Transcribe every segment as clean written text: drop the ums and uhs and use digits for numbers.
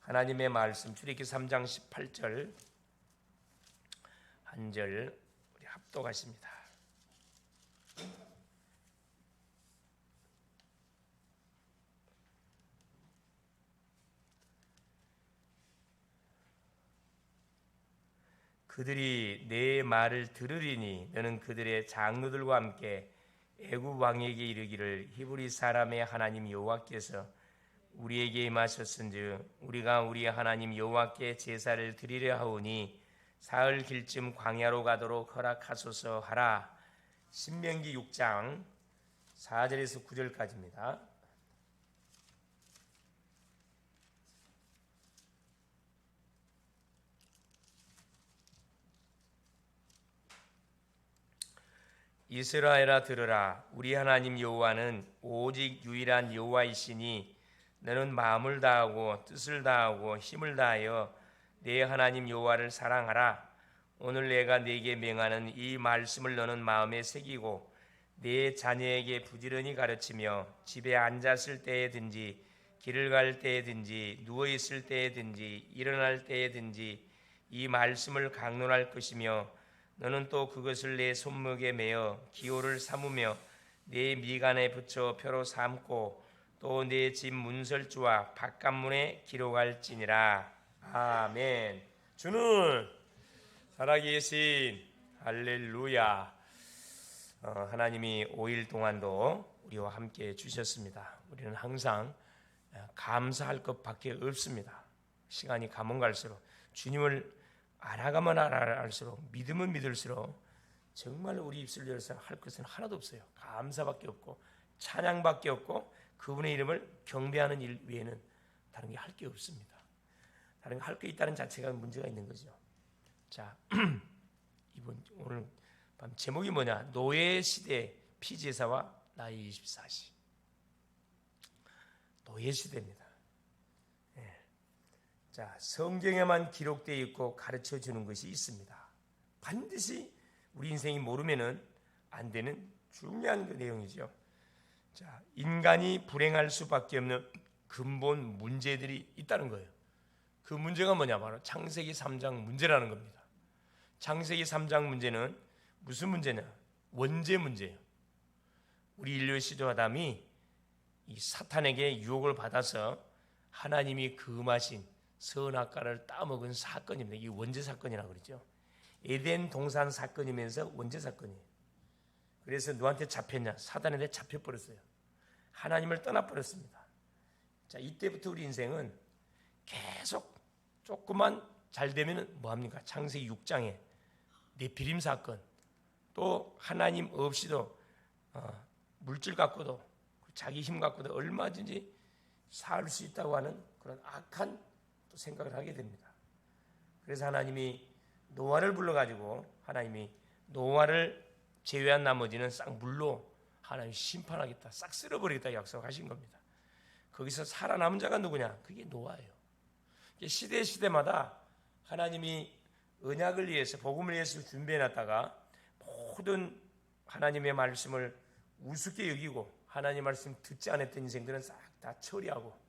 하나님의 말씀 출애굽기 3장 18절 한 절 우리 합독하십니다. 그들이 내 말을 들으리니 너는 그들의 장로들과 함께 애굽 왕에게 이르기를 히브리 사람의 하나님 여호와께서 우리에게 임하셨은즉 우리가 우리 하나님 여호와께 제사를 드리려 하오니 사흘 길쯤 광야로 가도록 허락하소서 하라. 신명기 6장 4절에서 9절까지입니다. 이스라엘아 들으라. 우리 하나님 여호와는 오직 유일한 여호와이시니 너는 마음을 다하고 뜻을 다하고 힘을 다하여 내 하나님 여호와를 사랑하라. 오늘 내가 네게 명하는 이 말씀을 너는 마음에 새기고 네 자녀에게 부지런히 가르치며 집에 앉았을 때에든지 길을 갈 때에든지 누워 있을 때에든지 일어날 때에든지 이 말씀을 강론할 것이며 너는 또 그것을 내 손목에 매어 기호를 삼으며 내 미간에 붙여 표로 삼고 또 내 집 문설주와 바깥문에 기록할지니라. 아멘. 주는 살아계신 할렐루야. 하나님이 5일 동안도 우리와 함께 주셨습니다. 우리는 항상 감사할 것밖에 없습니다. 시간이 가면 갈수록 주님을 알아가면 알아갈수록 믿으면 믿을수록 정말 우리 입술 열어서 할 것은 하나도 없어요. 감사밖에 없고 찬양밖에 없고 그분의 이름을 경배하는 일 외에는 다른 게 할 게 없습니다. 다른 게 할 게 있다는 자체가 문제가 있는 거죠. 자, 오늘 밤 제목이 뭐냐? 노예 시대 피제사와 나의 24시. 노예 시대입니다. 자, 성경에만 기록되어 있고 가르쳐 주는 것이 있습니다. 반드시 우리 인생이 모르면은 안 되는 중요한 그 내용이죠. 자, 인간이 불행할 수밖에 없는 근본 문제들이 있다는 거예요. 그 문제가 뭐냐? 바로 창세기 3장 문제라는 겁니다. 창세기 3장 문제는 무슨 문제냐? 원죄 문제예요. 우리 인류의 시조 아담이 이 사탄에게 유혹을 받아서 하나님이 금하신 선악과를 따먹은 사건입니다. 이게 원죄 사건이라고 그러죠. 에덴 동산 사건이면서 원죄 사건이에요. 그래서 누구한테 잡혔냐? 사단한테 잡혀버렸어요. 하나님을 떠나버렸습니다. 자, 이때부터 우리 인생은 계속 조금만 잘 되면 뭐합니까? 창세기 6장에 네피림 사건, 또 하나님 없이도 물질 갖고도 자기 힘 갖고도 얼마든지 살 수 있다고 하는 그런 악한 또 생각을 하게 됩니다. 그래서 하나님이 노아를 불러가지고 하나님이 노아를 제외한 나머지는 싹 물로 하나님 심판하겠다, 싹 쓸어버리겠다 약속하신 겁니다. 거기서 살아남은 자가 누구냐? 그게 노아예요. 시대마다 하나님이 언약을 위해서 복음을 위해서 준비해놨다가 모든 하나님의 말씀을 우습게 여기고 하나님 말씀 듣지 않았던 인생들은 싹 다 처리하고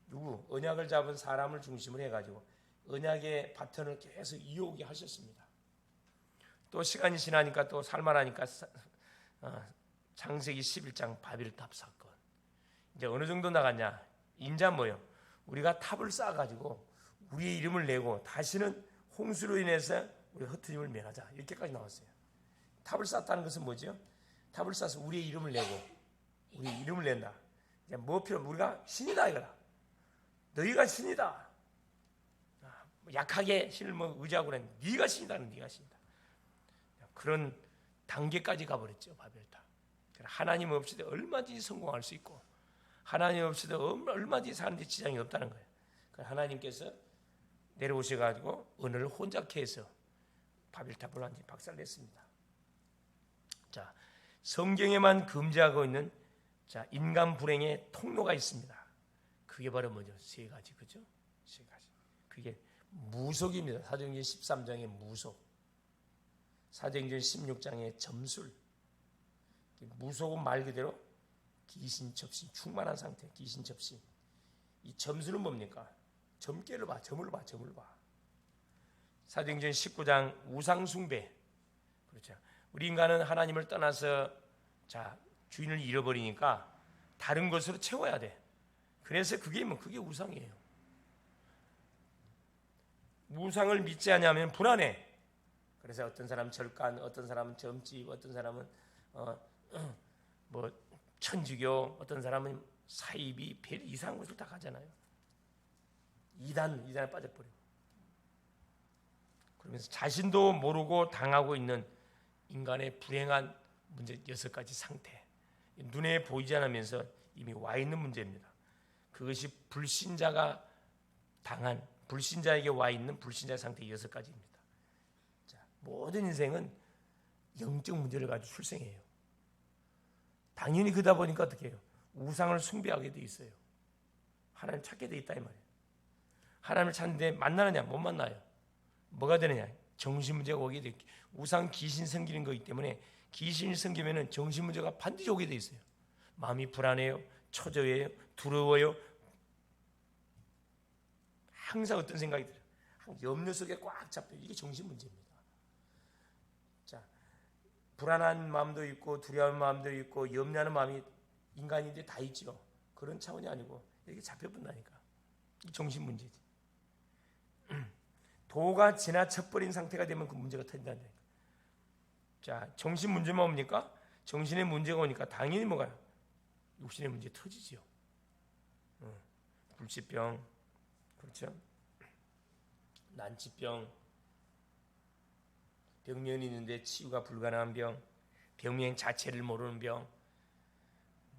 누구? 언약을 잡은 사람을 중심으로 해가지고 언약의 바톤을 계속 이어오게 하셨습니다. 또 시간이 지나니까 또 살만하니까 창세기 11장 바벨탑 사건. 이제 어느 정도 나갔냐? 인자 뭐요? 우리가 탑을 쌓아가지고 우리의 이름을 내고 다시는 홍수로 인해서 우리 흩어짐을 면하자. 이렇게까지 나왔어요. 탑을 쌓았다는 것은 뭐죠? 탑을 쌓아서 우리의 이름을 내고 우리 이름을 낸다. 이제 뭐 필요? 우리가 신이다 이거라. 너희가 신이다. 약하게 신을 뭐 의지하고 그랬는데 네가 신이다는 네가 신이다. 그런 단계까지 가버렸죠. 바벨탑. 하나님 없이도 얼마든지 성공할 수 있고 하나님 없이도 얼마든지 사는데 지장이 없다는 거예요. 하나님께서 내려오셔가지고 언어를 혼잡케 해서 바벨탑을 완전히 박살냈습니다. 자, 성경에만 금지하고 있는 자, 인간 불행의 통로가 있습니다. 그게 바로 뭐죠? 세 가지, 그죠? 세 가지. 그게 무속입니다. 사도행전 13장의 무속, 사도행전 16장의 점술. 무속은 말 그대로 귀신 접신, 충만한 상태, 귀신 접신. 이 점술은 뭡니까? 점괘를 봐, 점을 봐, 점을 봐. 사도행전 19장 우상 숭배. 그렇죠. 우리 인간은 하나님을 떠나서 주인을 잃어버리니까 다른 것으로 채워야 돼. 그래서 그게 우상이에요. 우상을 믿지 않으면 불안해. 그래서 어떤 사람은 절간, 어떤 사람은 점집, 어떤 사람은 천주교, 어떤 사람은 사이비, 별 이상한 것을 다 가잖아요. 이단에 빠져버리고. 그러면서 자신도 모르고 당하고 있는 인간의 불행한 문제 6가지 상태. 눈에 보이지 않으면서 이미 와 있는 문제입니다. 그것이 불신자에게 와 있는 불신자 상태 6가지입니다. 모든 인생은 영적 문제를 가지고 출생해요. 당연히 그러다 보니까 어떻게 해요? 우상을 숭배하게 돼 있어요. 하나님 찾게 돼 있다 이 말이에요. 하나님을 찾는데 만나느냐 못 만나요. 뭐가 되느냐? 정신 문제가 오게 돼. 우상 귀신 섬기는 거기 때문에 귀신이 섬기면은 정신 문제가 반드시 오게 돼 있어요. 마음이 불안해요, 초조해요, 두려워요. 항상 어떤 생각이 들어요. 염려 속에 꽉 잡혀요. 이게 정신 문제입니다. 불안한 마음도 있고 두려운 마음도 있고 염려하는 마음이 인간인데 다 있죠. 그런 차원이 아니고 이렇게 잡혀본다니까. 정신 문제지. 도가 지나쳐버린 상태가 되면 그 문제가 터진다니까. 정신 문제만 옵니까? 정신의 문제가 오니까 당연히 뭐가 육신의 문제 터지죠. 불치병, 그렇죠? 난치병, 병면이 있는데 치유가 불가능한 병, 병명 자체를 모르는 병,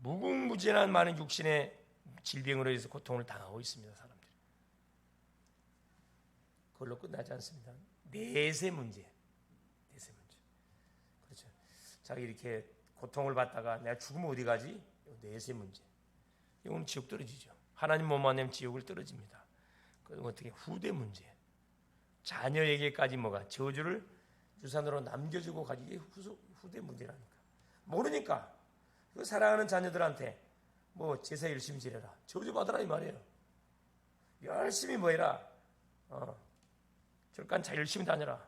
무궁무진한 많은 육신의 질병으로 해서 고통을 당하고 있습니다. 사람들이. 그걸로 끝나지 않습니다. 내세 문제. 그렇죠. 이렇게 고통을 받다가 내가 죽으면 어디 가지? 내세 문제. 이건 지옥 떨어지죠. 하나님 못 만나면 지옥을 떨어집니다. 그리고 어떻게 후대 문제. 자녀에게까지 저주를 유산으로 남겨주고 가지. 이게 후대 문제라니까. 모르니까 그 사랑하는 자녀들한테 제사 열심히 지내라, 저주받으라 이 말이에요. 열심히 해라, 절간 잘 열심히 다녀라,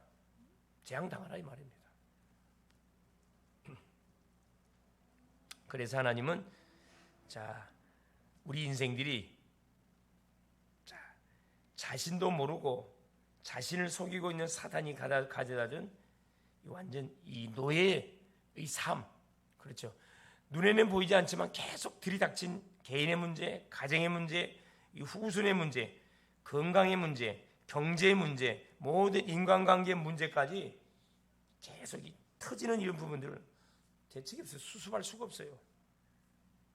재앙당하라 이 말입니다. 그래서 하나님은 우리 인생들이 자신도 모르고 자신을 속이고 있는 사단이 가져다준 완전 이 노예의 삶, 그렇죠. 눈에는 보이지 않지만 계속 들이닥친 개인의 문제, 가정의 문제, 후손의 문제, 건강의 문제, 경제의 문제, 모든 인간관계의 문제까지 계속 터지는 이런 부분들을 대책이 없어요. 수습할 수가 없어요.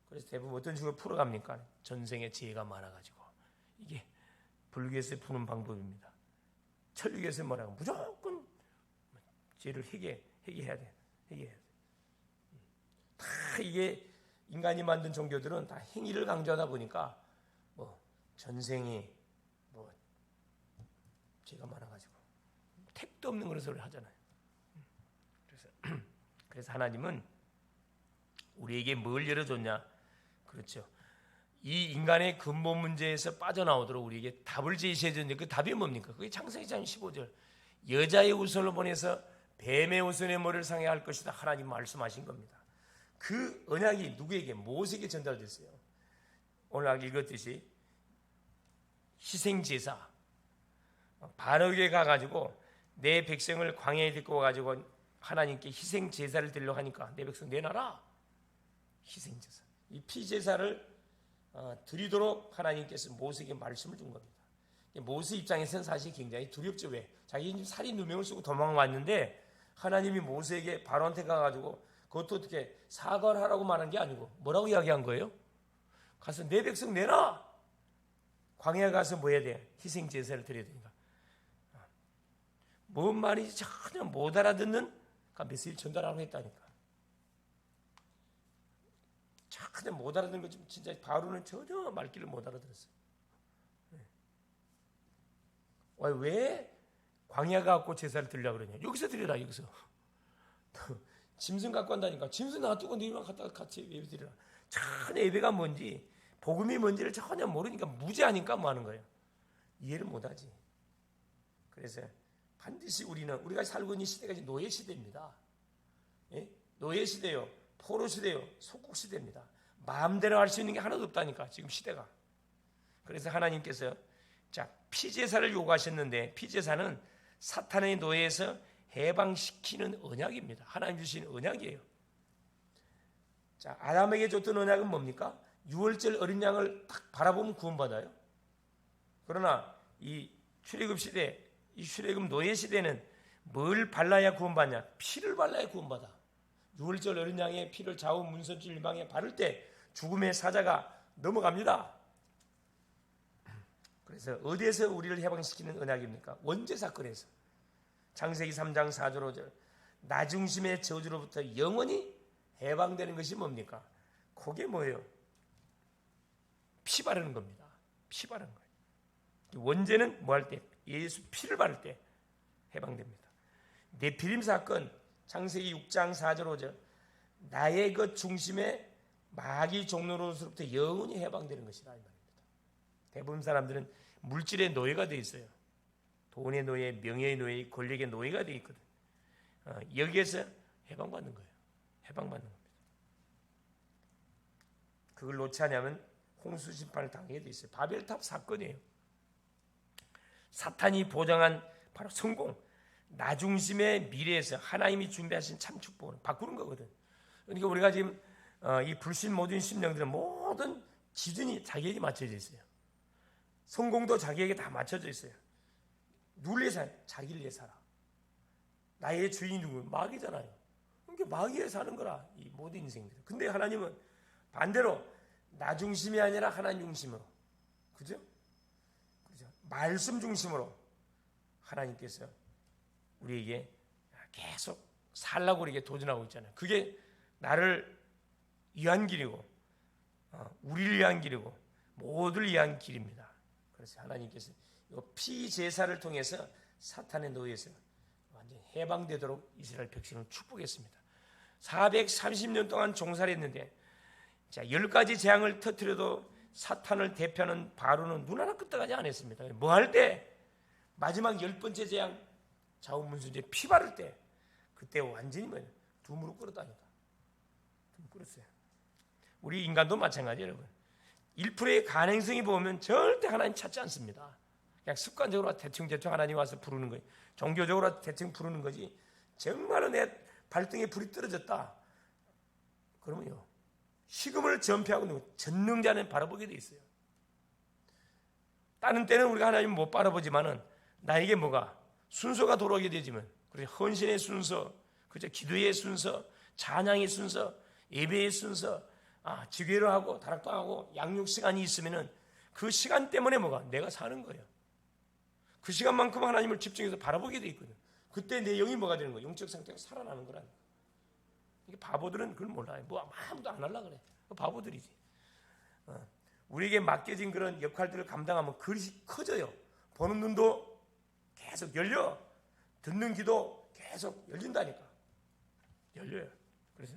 그래서 대부분 어떤 식으로 풀어갑니까? 전생에 죄가 많아가지고. 이게 불교에서 푸는 방법입니다. 천주교에서 뭐라고 무조건 죄를 회개해야 돼. 다 이게 인간이 만든 종교들은 다 행위를 강조하다 보니까 전생에 죄가 많아가지고 택도 없는 그런 소리를 하잖아요. 그래서 하나님은 우리에게 뭘 열어줬냐? 그렇죠. 이 인간의 근본 문제에서 빠져나오도록 우리에게 답을 제시해 줬는데 그 답이 뭡니까? 그게 창세기 15절. 여자의 후손을 보내서 뱀의 후손의 머리를 상하게 할 것이다. 하나님 말씀하신 겁니다. 그 언약이 누구에게? 모세에게 전달됐어요. 오늘 읽었듯이 희생제사. 바로에게 가가지고 내 백성을 광야에 데리고 와가지고 하나님께 희생제사를 드리려고 하니까 내 백성 내놔라. 희생제사. 이 피제사를 드리도록 하나님께서 모세에게 말씀을 준 겁니다. 모세 입장에서는 사실 굉장히 두렵죠. 왜? 자기 살인 누명을 쓰고 도망왔는데 하나님이 모세에게 바로한테 가가지고 그것도 어떻게 사과를 하라고 말한 게 아니고 뭐라고 이야기한 거예요? 가서 내 백성 내놔. 광야에 가서 뭐 해야 돼? 희생제사를 드려야 되니까. 뭔 말인지 전혀 못 알아듣는 메시지를 전달하라고 했다니까. 전혀 못 알아듣는 거지. 진짜 바로는 전혀 말귀를 못 알아들었어요. 왜 광야 갖고 제사를 드리려고 그러냐? 여기서 드리라. 여기서. 짐승 갖고 한다니까. 짐승 놔두고 너희만 갖다가 같이 예배 드리라. 전혀 예배가 뭔지 복음이 뭔지를 전혀 모르니까 무지하니까 뭐 하는 거예요. 이해를 못하지. 그래서 반드시 우리가 살고 있는 시대가 이제 노예 시대입니다. 예? 노예 시대요, 포로 시대요, 속국 시대입니다. 마음대로 할 수 있는 게 하나도 없다니까 지금 시대가. 그래서 하나님께서 피제사를 요구하셨는데 피제사는 사탄의 노예에서 해방시키는 언약입니다. 하나님 주신 언약이에요. 아담에게 줬던 언약은 뭡니까? 유월절 어린 양을 딱 바라보면 구원받아요. 그러나 이 출애굽 시대, 이 출애굽 노예 시대는 뭘 발라야 구원받냐? 피를 발라야 구원받아. 유월절 어린 양의 피를 좌우 문선줄 일방에 바를 때 죽음의 사자가 넘어갑니다. 그래서 어디에서 우리를 해방시키는 언약입니까? 원죄 사건에서. 창세기 3장 4절 5절 나 중심의 저주로부터 영원히 해방되는 것이 뭡니까? 그게 뭐예요? 피 바르는 겁니다. 피 바르는 거예요. 원죄는 뭐 할 때? 예수 피를 바를 때 해방됩니다. 네피림 사건 창세기 6장 4절 5절 나의 것 중심에 마귀 종로로부터 영원히 해방되는 것이다 이 말입니다. 대부분 사람들은 물질의 노예가 되어 있어요. 돈의 노예, 명예의 노예, 권력의 노예가 되어 있거든. 여기에서 해방받는 거예요. 해방받는 겁니다. 그걸 놓지 않으면 홍수 심판을 당하게 되어 있어요. 바벨탑 사건이에요. 사탄이 보장한 바로 성공, 나 중심의 미래에서 하나님이 준비하신 참 축복을 바꾸는 거거든. 그러니까 우리가 지금 이 불신 모든 심령들은 모든 기준이 자기에게 맞춰져 있어요. 성공도 자기에게 다 맞춰져 있어요. 누굴 위해 살아? 자기를 위해 살아. 나의 주인이 누구? 마귀잖아요. 그러니까 마귀에 사는 거라 이 모든 인생들. 근데 하나님은 반대로 나 중심이 아니라 하나님 중심으로, 그죠? 말씀 중심으로 하나님께서 우리에게 계속 살라고 우리에게 도전하고 있잖아요. 그게 나를 위한 길이고, 우리를 위한 길이고, 모두를 위한 길입니다. 그래서 하나님께서 이 피제사를 통해서 사탄의 노예에서 완전히 해방되도록 이스라엘 백성을 축복했습니다. 430년 동안 종살이 했는데 10가지 재앙을 터뜨려도 사탄을 대표하는 바로는 눈 하나 끄떡하지 않았습니다. 뭐 할 때? 마지막 10번째 재앙 좌우문선제 피 바를 때 그때 완전히 두 무릎 꿇었다니까. 두 무릎 꿇었어요. 우리 인간도 마찬가지예요, 여러분. 1%의 가능성이 보면 절대 하나님 찾지 않습니다. 그냥 습관적으로 대충 하나님 와서 부르는 거예요. 종교적으로 대충 부르는 거지. 정말로 내 발등에 불이 떨어졌다. 그러면요, 식음을 전폐하고 전능자는 바라보게 돼 있어요. 다른 때는 우리가 하나님 못 바라보지만은 나에게 뭐가 순서가 돌아오게 되지만, 그래 헌신의 순서, 그죠? 기도의 순서, 찬양의 순서, 예배의 순서, 지괴로 하고 다락방하고 양육 시간이 있으면은 그 시간 때문에 뭐가 내가 사는 거예요. 그 시간만큼 하나님을 집중해서 바라보게 돼 있거든. 그때 내 영이 뭐가 되는 거야? 영적 상태가 살아나는 거라니까. 이게 바보들은 그걸 몰라요. 뭐 아무도 안 하려고 그래. 바보들이지. 우리에게 맡겨진 그런 역할들을 감당하면 그릇이 커져요. 보는 눈도 계속 열려. 듣는 귀도 계속 열린다니까. 열려요. 그래서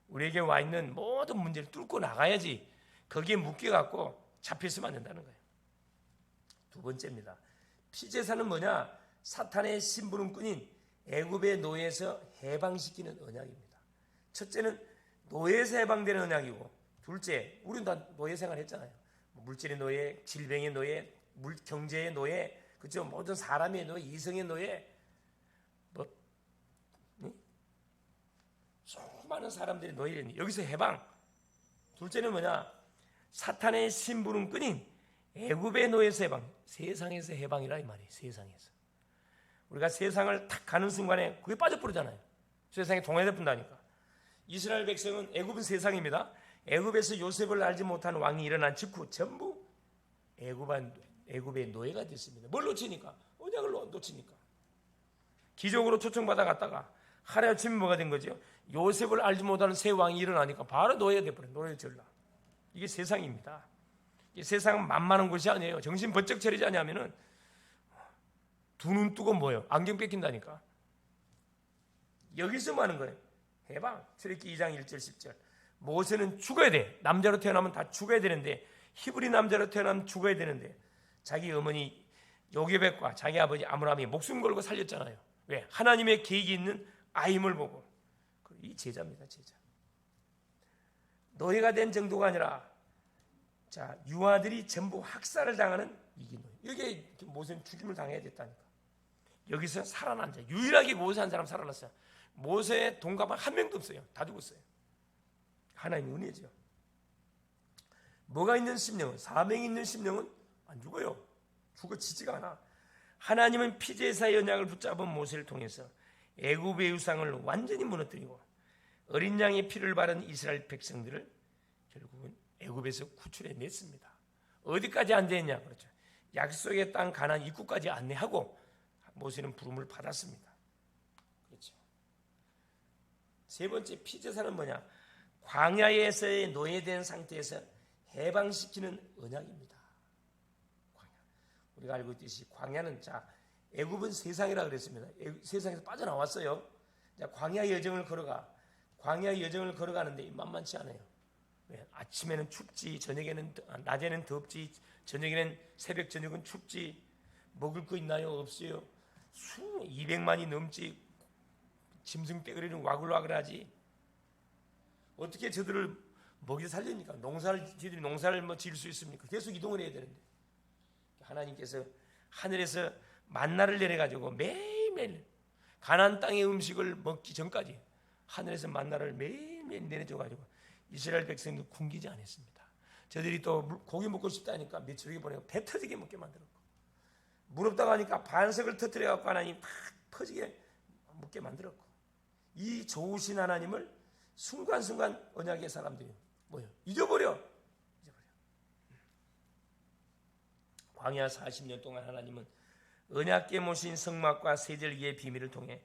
우리에게 와 있는 모든 문제를 뚫고 나가야지 거기에 묶여갖고 잡혀있으면 안 된다는 거예요. 두 번째입니다. 피제사는 뭐냐? 사탄의 심부름꾼인 애굽의 노예에서 해방시키는 언약입니다. 첫째는 노예에서 해방되는 언약이고, 둘째, 우리는 다 노예 생활 했잖아요. 물질의 노예, 질병의 노예, 경제의 노예, 그죠? 모든 사람의 노예, 이성의 노예, 수많은 사람들이 노예는 여기서 해방. 둘째는 뭐냐? 사탄의 심부름꾼인 애굽의 노예에서 해방. 세상에서 해방이라 이 말이에요. 세상에서. 우리가 세상을 탁 가는 순간에 그게 빠져버리잖아요. 세상에 동해져 본다니까. 이스라엘 백성은 애굽은 세상입니다. 애굽에서 요셉을 알지 못한 왕이 일어난 직후 전부 애굽의 노예가 됐습니다. 뭘 놓치니까? 언약을 놓치니까. 기적으로 초청받아 갔다가 하루아침에 뭐가 된 거죠? 요셉을 알지 못하는 새 왕이 일어나니까 바로 노예가 돼버려요. 노예 전라. 이게 세상입니다. 이 세상은 만만한 곳이 아니에요. 정신 번쩍 차리지 않으면은 두 눈 뜨고 뭐예요? 안경 뺏긴다니까. 여기서 뭐 하는 거예요? 해방. 출애굽기 2장 1절 10절. 모세는 죽어야 돼. 남자로 태어나면 다 죽어야 되는데, 히브리 남자로 태어나면 죽어야 되는데, 자기 어머니 요게벳과 자기 아버지 아므람이 목숨 걸고 살렸잖아요. 왜? 하나님의 계획이 있는 아임을 보고. 이 제자입니다. 제자. 노예가 된 정도가 아니라 자 유아들이 전부 학살을 당하는 이기 노예. 이게 모세는 죽임을 당해야 됐다니까. 여기서 살아난 자, 유일하게 모세한 사람 살아났어요. 모세의 동갑은 한 명도 없어요. 다 죽었어요. 하나님의 은혜죠. 뭐가 있는 심령은, 사명이 있는 심령은 안 죽어요. 죽어지지가 않아. 하나님은 피제사의 언약을 붙잡은 모세를 통해서 애굽의 유상을 완전히 무너뜨리고 어린 양의 피를 바른 이스라엘 백성들을 결국은 애굽에서 구출해냈습니다. 어디까지 안내했냐? 그렇죠. 약속의 땅 가나안 입구까지 안내하고 모세는 부름을 받았습니다. 그렇죠. 세 번째 피제사는 뭐냐? 광야에서의 노예된 상태에서 해방시키는 언약입니다. 광야. 우리가 알고 있듯이 광야는 자 애굽은 세상이라 그랬습니다. 세상에서 빠져나왔어요. 자, 광야의 여정을 걸어가. 광야의 여정을 걸어가는데 만만치 않아요. 왜? 아침에는 춥지, 저녁에는 낮에는 덥지, 저녁에는 새벽 저녁은 춥지. 먹을 거 있나요? 없어요. 200만이 넘지. 짐승 떼거리는 와글와글하지. 어떻게 저들을 먹여 살립니까? 저들이 농사를 지을 수 있습니까? 계속 이동을 해야 되는데 하나님께서 하늘에서 만나를 내려가지고 매일매일 가나안 땅의 음식을 먹기 전까지 하늘에서 만나를 매일매일 내려줘가지고 이스라엘 백성들 굶기지 않았습니다. 저들이 또 고기 먹고 싶다니까 며칠에 보내고 배 터지게 먹게 만들었고 물 없다고 하니까 반석을 터뜨려갖고 하나님 탁 퍼지게 먹게 만들었고 이 좋으신 하나님을 순간순간 언약의 사람들이 뭐예요? 잊어버려. 광야 40년 동안 하나님은 언약궤 모신 성막과 세절기의 비밀을 통해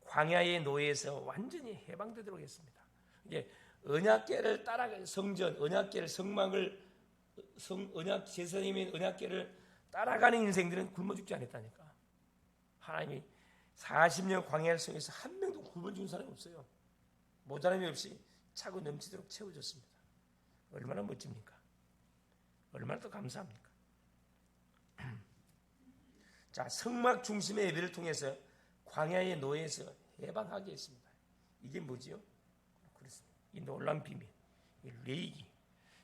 광야의 노예에서 완전히 해방되도록 했습니다. 이게 언약궤를 따라가 성전, 언약궤를 성막을 언약 제사님의 언약궤를 따라가는 인생들은 굶어 죽지 않았다니까. 하나님이 40년 광야를 성에서 한 명도 굶어 죽은 사람이 없어요. 모자람이 없이 차고 넘치도록 채워줬습니다. 얼마나 멋집니까? 얼마나 더 감사합니까? 자, 성막 중심의 예배를 통해서 광야의 노예에서 해방하게 했습니다. 이게 뭐지요? 그렇습니다. 이 놀라운 비밀, 이 레위기,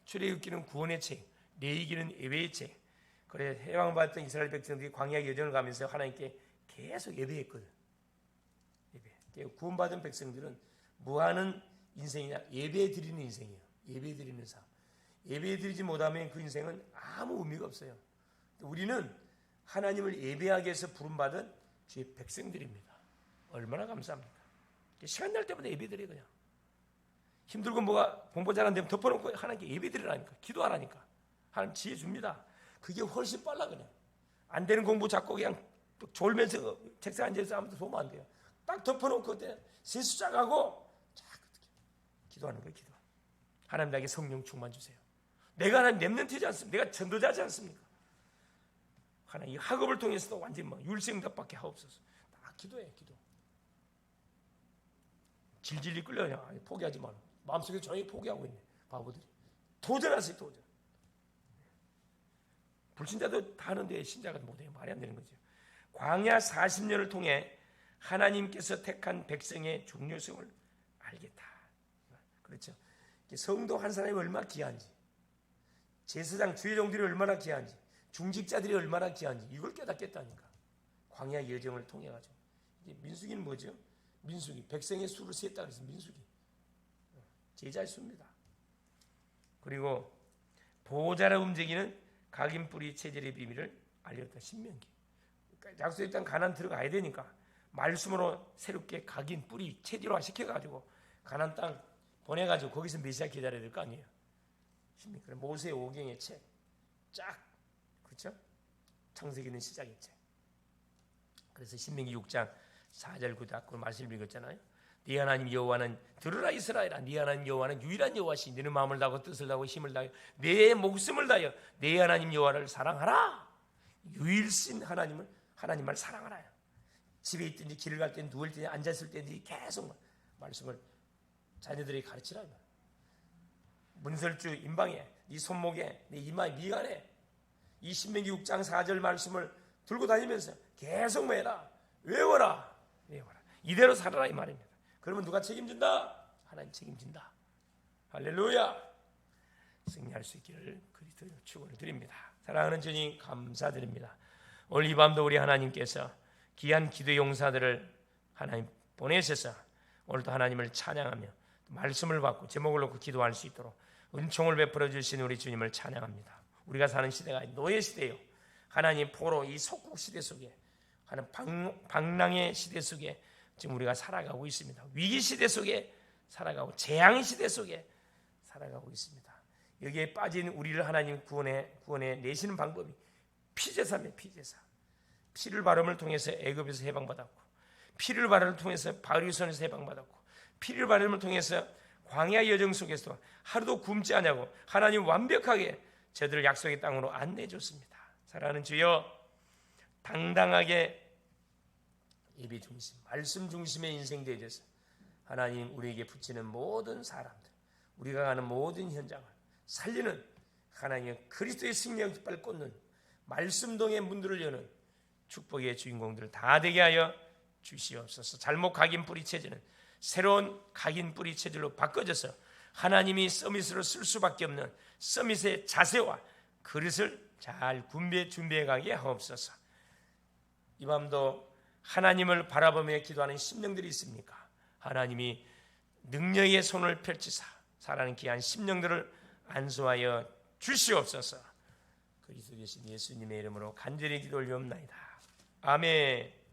출애굽기는 구원의 책, 레위기는 예배의 책. 그래 해방받았던 이스라엘 백성들이 광야 여정을 가면서 하나님께 계속 예배했거든. 예배. 구원받은 백성들은 뭐하는 인생이냐? 예배 드리는 인생이에요. 예배 드리는 삶. 예배 드리지 못하면 그 인생은 아무 의미가 없어요. 우리는 하나님을 예배하기 위해서 부름받은 주의 백성들입니다. 얼마나 감사합니까? 시간 날 때마다 예배 드려 그냥. 힘들고 뭐가 공부 잘 안 되면 덮어놓고 하나님께 예배 드리라니까. 기도하라니까. 하나님 지혜 줍니다. 그게 훨씬 빨라 그냥. 안 되는 공부 자꾸 그냥 졸면서 책상 앉아서 아무도 보면 안 돼요. 딱 덮어놓고 그때 세수작하고 기도하는 거예요. 기도. 하나님 나에게 성령 충만 주세요. 내가 하나님 렘넌트지 않습니까? 내가 전도자지 않습니까? 하나님 이 학업을 통해서도 완전히 막 율생답밖에 하옵소서. 다 기도해. 기도. 질질 끌려요. 포기하지 마. 마음속에 조용히 포기하고 있네. 바보들이. 도전하세요. 도전. 불신자도 다 하는데 신자가 못해요. 말이 안 되는 거죠. 광야 40년을 통해 하나님께서 택한 백성의 중요성을 알겠다. 그렇죠. 성도 한 사람이 얼마나 귀한지, 제사장 주의종들이 얼마나 귀한지, 중직자들이 얼마나 귀한지 이걸 깨닫겠다니까. 광야 여정을 통해 가지고. 민수기는 뭐죠? 민수기 백성의 수를 셌다 그래서 민수기 제자의 수입니다. 그리고 보호자라 움직이는 각인 뿌리 체질의 비밀을 알렸다. 신명기. 약속의 땅 가나안 들어가야 되니까 말씀으로 새롭게 각인 뿌리 체질화 시켜가지고 가나안 땅 보내가지고 거기서 메시아 기다려야 될 거 아니에요. 신명기. 모세 오경의 책 쫙 그렇죠? 창세기는 시작의 책. 그래서 신명기 6장 4절 9절 말씀을 읽었잖아요. 네 하나님 여호와는 들으라 이스라엘아, 네 하나님 여호와는 유일한 여호와시 너는 마음을 다하고 뜻을 다하고 힘을 다하여 내 목숨을 다하여 네 하나님 여호와를 사랑하라. 유일신 하나님을 사랑하라. 집에 있든지 길을 갈 때든 누울 때든 앉았을 때든지 계속 말씀을 자녀들에게 가르치라. 문설주 임방에 네 손목에 네 이마에 미간에 이 신명기 6장 4절 말씀을 들고 다니면서 계속 뭐해라? 외워라. 이대로 살아라 이 말입니다. 그러면 누가 책임진다? 하나님 책임진다. 할렐루야. 승리할 수 있기를 그리스도로 축원을 드립니다. 사랑하는 주님 감사드립니다. 오늘 이 밤도 우리 하나님께서 귀한 기도 용사들을 하나님 보내셔서 오늘도 하나님을 찬양하며 말씀을 받고 제목을 놓고 기도할 수 있도록 은총을 베풀어 주신 우리 주님을 찬양합니다. 우리가 사는 시대가 노예 시대요. 하나님 포로 이 속국 시대 속에 하는 방랑의 시대 속에 지금 우리가 살아가고 있습니다. 위기 시대 속에 살아가고 재앙 시대 속에 살아가고 있습니다. 여기에 빠진 우리를 하나님 구원해 내시는 방법이 피제사입니다. 피제사. 피를 바름을 통해서 애굽에서 해방받았고, 피를 바름을 통해서 바울의 손에서 해방받았고, 피를 바름을 통해서 광야 여정 속에서 하루도 굶지 않냐고 하나님 완벽하게 저들을 약속의 땅으로 안내해 줬습니다. 사랑하는 주여, 당당하게 예배 중심, 말씀 중심의 인생 되어져서 하나님 우리에게 붙이는 모든 사람들, 우리가 가는 모든 현장을 살리는 하나님의 그리스도의 승리의 깃발 꽂는 말씀동의 문들을 여는 축복의 주인공들 다 되게 하여 주시옵소서. 잘못 각인 뿌리 체질은 새로운 각인 뿌리 체질로 바꿔져서 하나님이 서밋으로 쓸 수밖에 없는 서밋의 자세와 그릇을 잘 준비해 가게 하옵소서. 이 밤도 하나님을 바라보며 기도하는 심령들이 있습니까? 하나님이 능력의 손을 펼치사 살아가는 귀한 심령들을 안수하여 주시옵소서. 그리스도 되신 예수님의 이름으로 간절히 기도 올리옵나이다. 아멘.